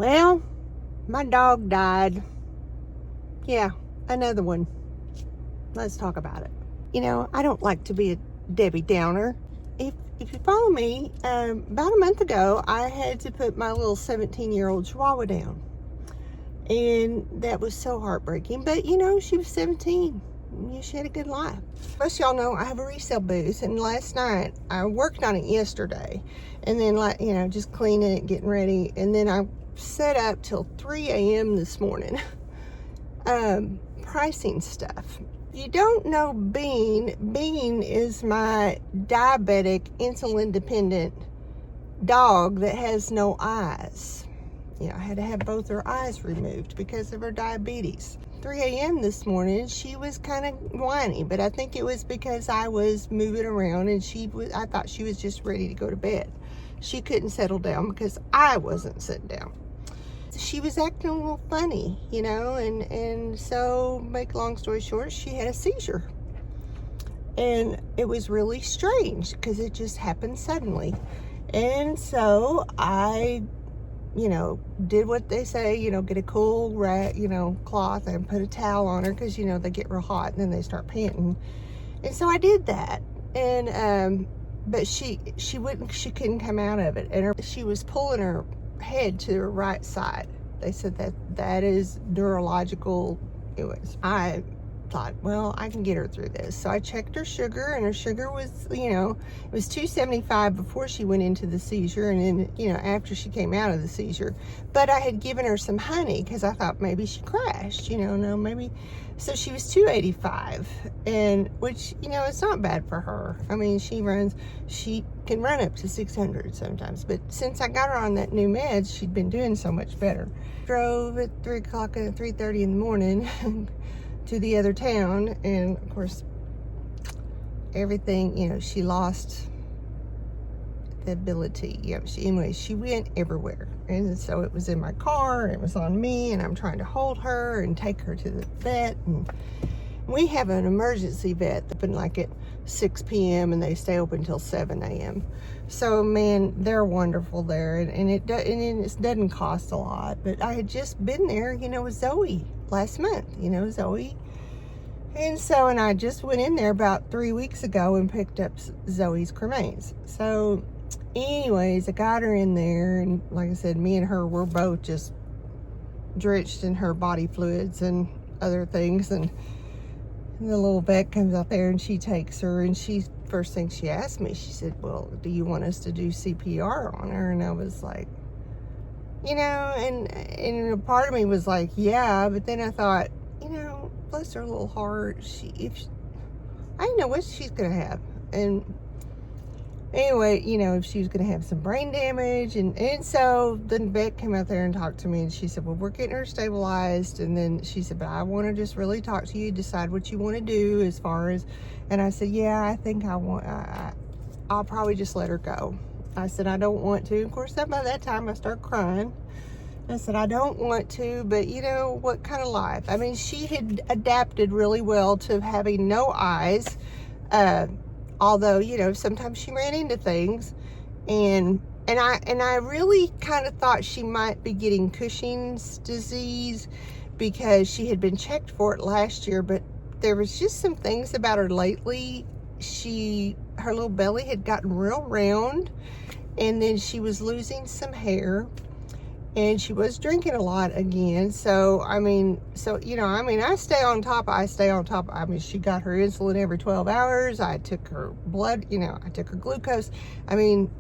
Well, my dog died. Yeah, another one. Let's talk about it. You know, I don't like to be a Debbie Downer. If you follow me, about a month ago, I had to put my little 17-year-old Chihuahua down. And that was so heartbreaking. But, you know, she was 17. She had a good life. Most y'all know I have a resale booth. And last night, I worked on it yesterday. And then, like, you know, just cleaning it, getting ready. And then I set up till 3 a.m. this morning. Pricing stuff. You don't know Bean is my diabetic, insulin dependent dog that has no eyes. You know, I had to have both her eyes removed because of her diabetes. 3 a.m. this morning, she was kind of whiny, but I think it was because I was moving around and I thought she was just ready to go to bed. She couldn't settle down because I wasn't sitting down. She was acting a little funny, you know, and so, make a long story short, she had a seizure. And it was really strange because it just happened suddenly. And so I, you know, did what they say, you know, get a cool cloth and put a towel on her because, you know, they get real hot and then they start panting. And so I did that. And, but she couldn't come out of it. And she was pulling her head to her right side. They said that is neurological. Anyways, I thought, well, I can get her through this. So I checked her sugar, and her sugar was, you know, it was 275 before she went into the seizure, and then, you know, after she came out of the seizure. But I had given her some honey because I thought maybe she crashed, you know, no, maybe. So she was 285, and which, you know, it's not bad for her. I mean, she can run up to 600 sometimes. But since I got her on that new meds, she'd been doing so much better. Drove at 3 o'clock and 3:30 in the morning to the other town, and of course everything, you know, she lost the ability, you know, she went everywhere. And so it was in my car, and it was on me, and I'm trying to hold her and take her to the vet. And we have an emergency vet that open like at 6 p.m. and they stay open till 7 a.m. So, man, they're wonderful there, and it doesn't cost a lot. But I had just been there, you know, with Zoey last month, you know, Zoey. And so, and I just went in there about 3 weeks ago and picked up Zoey's cremains. So, anyways, I got her in there, and like I said, me and her were both just drenched in her body fluids and other things. And the little vet comes out there, and she takes her, and first thing she asked me, she said, well, do you want us to do CPR on her? And I was like, you know, and a part of me was like, yeah, but then I thought, you know, bless her little heart, I know what she's gonna have. And anyway, you know, if she was gonna have some brain damage, and so the vet came out there and talked to me, and she said, well, we're getting her stabilized. And then she said, but I want to just really talk to you, decide what you want to do as far as. And I said, yeah, I think I'll probably just let her go. I said, I don't want to. Of course, by that time I started crying. I said, I don't want to, but you know, what kind of life? I mean, she had adapted really well to having no eyes. Although, you know, sometimes she ran into things, and I really kind of thought she might be getting Cushing's disease because she had been checked for it last year, but there was just some things about her lately. Her little belly had gotten real round, and then she was losing some hair, and she was drinking a lot again. So, you know, I stay on top. I mean, she got her insulin every 12 hours. I took her blood, you know, I took her glucose. I mean,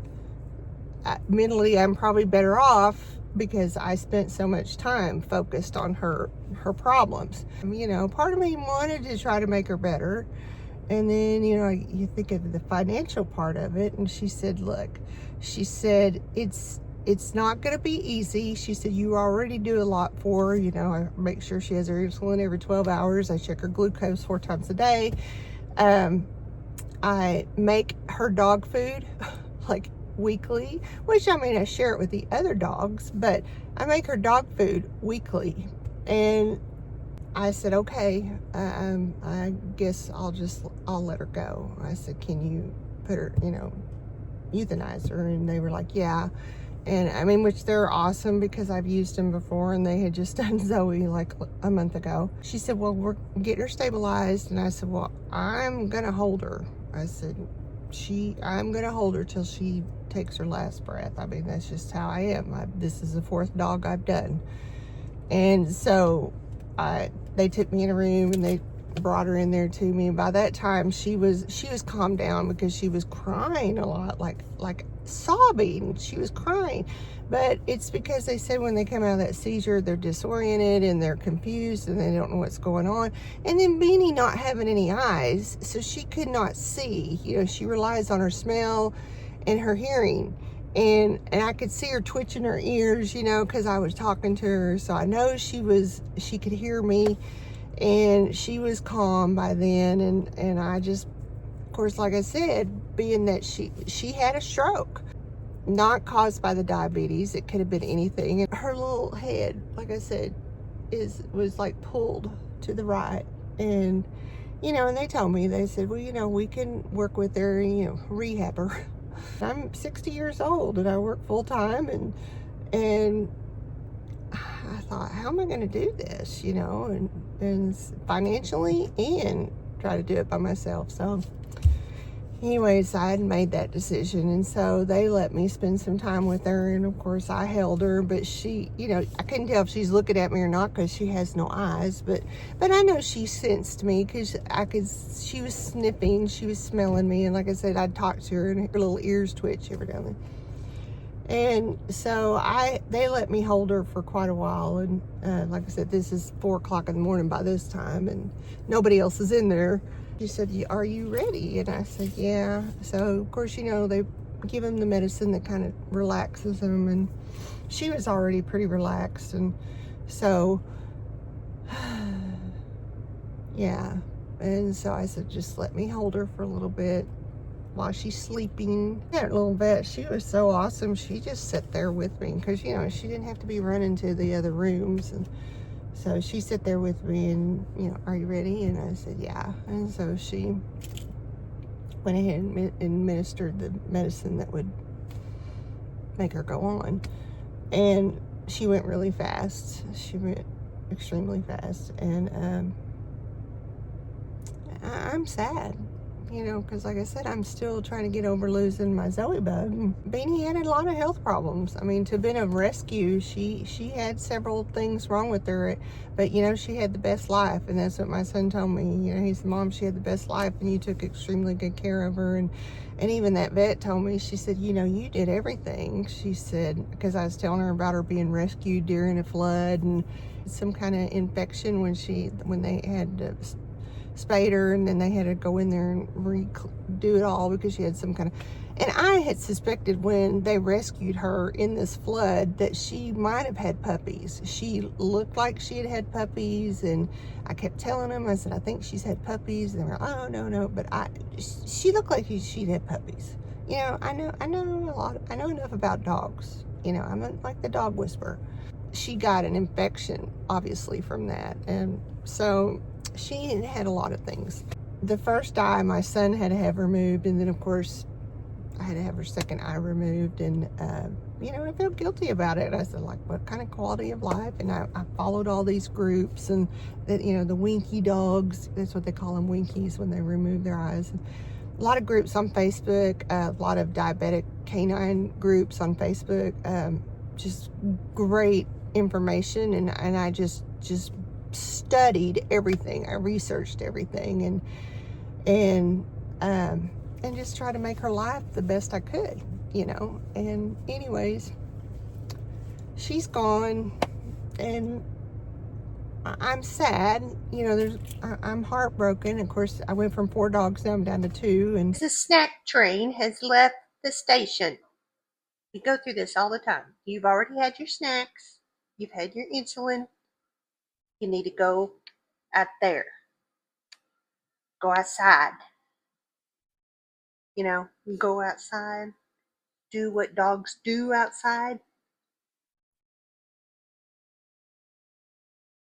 mentally, I'm probably better off because I spent so much time focused on her problems. You know, part of me wanted to try to make her better. And then, you know, you think of the financial part of it. And she said, look, she said, it's not going to be easy. She said, you already do a lot for her. You know, I make sure she has her insulin every 12 hours. I check her glucose 4 times a day. I make her dog food like weekly, which, I mean, I share it with the other dogs, but I make her dog food weekly. And I said, okay, I guess I'll let her go. I said, can you put her, you know, euthanize her? And they were like, yeah. And I mean, which they're awesome because I've used them before, and they had just done Zoey like a month ago. She said, well, we're getting her stabilized. And I said, well, I'm going to hold her. I said, I'm going to hold her till she takes her last breath. I mean, that's just how I am. This is the 4th dog I've done. And so they took me in a room and they brought her in there to me. And by that time, she was calmed down because she was crying a lot, like sobbing. She was crying. But it's because they said when they come out of that seizure, they're disoriented and they're confused and they don't know what's going on. And then Beanie not having any eyes, so she could not see. You know, she relies on her smell and her hearing. And I could see her twitching her ears, you know, because I was talking to her. So I know she could hear me, and she was calm by then. And I just, of course, like I said, being that she had a stroke, not caused by the diabetes. It could have been anything. And her little head, like I said, was like pulled to the right. And, you know, and they told me, they said, well, you know, we can work with her, you know, rehab her. I'm 60 years old and I work full time, and I thought, how am I going to do this, you know, and financially, and try to do it by myself. So anyways, I had made that decision, and so they let me spend some time with her, and of course I held her, but she, you know, I couldn't tell if she's looking at me or not because she has no eyes, but I know she sensed me because she was sniffing, she was smelling me, and like I said, I'd talk to her and her little ears twitch every now and then. And so they let me hold her for quite a while, and like I said, this is 4 o'clock in the morning by this time, and nobody else is in there. She said, are you ready? And I said, yeah. So of course, you know, they give them the medicine that kind of relaxes them, and she was already pretty relaxed, and so yeah. And so I said, just let me hold her for a little bit while she's sleeping. That little vet, she was so awesome. She just sat there with me because, you know, she didn't have to be running to the other rooms. And so she sat there with me and, you know, are you ready? And I said, yeah. And so she went ahead and administered the medicine that would make her go on. And she went really fast. She went extremely fast. And I'm sad, you know, because like I said, I'm still trying to get over losing my Zoey bug. Beanie had a lot of health problems. I mean, to have been a rescue, she had several things wrong with her, but you know, she had the best life, and that's what my son told me. You know, he said, Mom, she had the best life, and you took extremely good care of her. And even that vet told me, she said, you know, you did everything. She said, because I was telling her about her being rescued during a flood and some kind of infection when they had spayed her, and then they had to go in there and redo it all because she had some kind of, and I had suspected when they rescued her in this flood that she might have had puppies. She looked like she had had puppies, and I kept telling them, I said, I think she's had puppies, and they were like, oh, no, but she looked like she'd had puppies. You know, I know enough about dogs. You know, I'm like the dog whisperer. She got an infection, obviously, from that, and so she had a lot of things. The first eye, my son had to have removed, and then of course I had to have her second eye removed, and you know, I felt guilty about it. I said, like, what kind of quality of life? And I followed all these groups, and that, you know, the winky dogs, that's what they call them, winkies, when they remove their eyes. And a lot of groups on Facebook, a lot of diabetic canine groups on Facebook, just great information, and I just studied everything. I researched everything, and just try to make her life the best I could, you know. And anyways, she's gone, and I'm sad, you know. I'm heartbroken. Of course, I went from 4 dogs, now I'm down to 2. And the snack train has left the station. We go through this all the time. You've already had your snacks, you've had your insulin, you need to go out there, go outside, you know, go outside, do what dogs do outside.